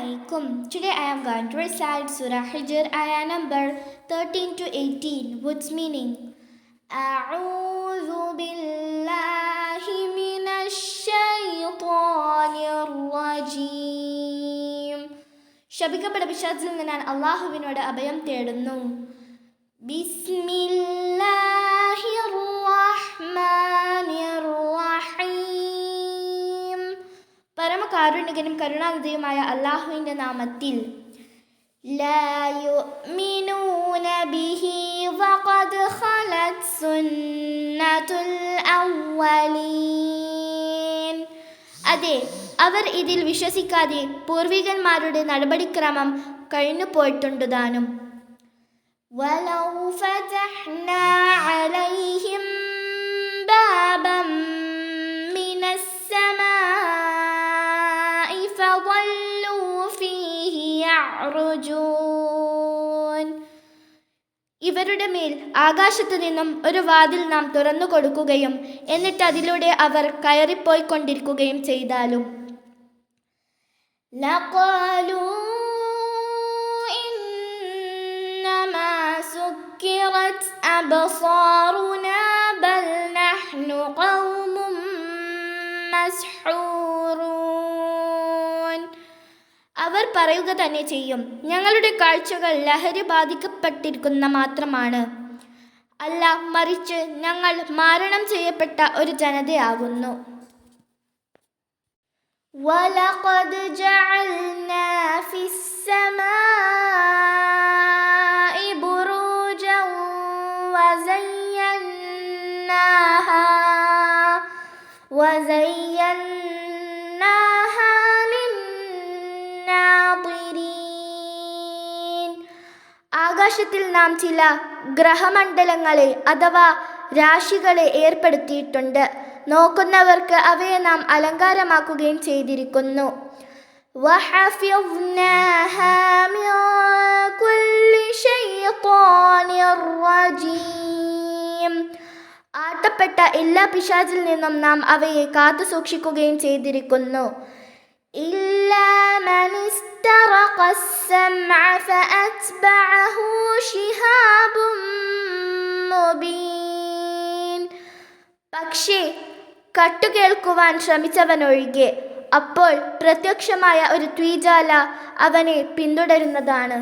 alaikum. Today I am going to recite Surah Hijr, ayah number 13 to 18. What's meaning? أعوذ بالله من الشيطان الرجيم. ശപിക്കപ്പെട്ട പിശാചിൽ നിന്ന് ഞാൻ അല്ലാഹുവിനോട് അഭയം തേടുന്നു. ബിസ്മില്ലാഹിർ റഹ്മാനിർ റഹീം. പരമകാരുണികനും കരുണാനിധിയുമായ അല്ലാഹുവിൻ്റെ നാമത്തിൽ. ലാ യുഅ്മിനൂന ബിഹി വഖദ് ഖലത് സുന്നത്തുൽ അവ്വലീൻ. അതെ, അവർ ഇതിൽ വിശ്വസിക്കാതെ പൂർവികന്മാരുടെ നടപടിക്രമം കഴിഞ്ഞു പോയിട്ടുണ്ടു താനും. വലൗ ഫതഹ്നാ അലൈഹിം ബാബൻ മിനസ് സമാഇ ഫളല്ലൂ ഫീഹി യഅ്റുജൂൻ. ഇവരുടെ മേൽ ആകാശത്തു നിന്നും ഒരു വാതിൽ നാം തുറന്നു കൊടുക്കുകയും എന്നിട്ട് അതിലൂടെ അവർ കയറിപ്പോയിക്കൊണ്ടിരിക്കുകയും ചെയ്താലും ലഖാലൂ ഇന്നമാ സുക്കിറത് അബ്സാറുനാ ബൽ നഹ്നു ഖൗമും മസ്ഹൂറൂൻ. അവർ പറയുക തന്നെ ചെയ്യും, ഞങ്ങളുടെ കാഴ്ചകൾ ലഹരി ബാധിക്കപ്പെട്ടിരിക്കുന്ന മാത്രമാണ്. അല്ല, മറിച്ച് ഞങ്ങൾ മാരണം ചെയ്യപ്പെട്ട ഒരു ജനതയാകുന്നു. വലഖദ് ജഅൽനാ ഫിസ്സമാഇ ബുറൂജൻ വസയ്യന്നാഹാ ലിന്നാദിരീൻ. ആകാശത്തിൽ നാം ചില ഗ്രഹമണ്ഡലങ്ങളെ അഥവാ രാശികളെ ഏർപ്പെടുത്തിയിട്ടുണ്ട്. നോക്കുന്നവർക്ക് അവയെ നാം അലങ്കാരമാക്കുകയും ചെയ്തിരിക്കുന്നു. വഹഫിദ്നാഹാ മിൻ കുല്ലി ശൈത്വാനിർ റജീം. ആട്ടപ്പെട്ട എല്ലാ പിശാചിൽ നിന്നും നാം അവയെ കാത്തു സൂക്ഷിക്കുകയും ചെയ്തിരിക്കുന്നു. ഇല്ലാ മൻ ഇസ്തറഖസ് സമഅ ഫഅത്ബഅഹു ശിഹാബും മുബീൻ. പക്ഷേ കട്ടുകേൾക്കുവാൻ ശ്രമിച്ചവനൊഴികെ, അപ്പോൾ പ്രത്യക്ഷമായ ഒരു തീജ്വാല അവനെ പിന്തുടരുന്നതാണ്.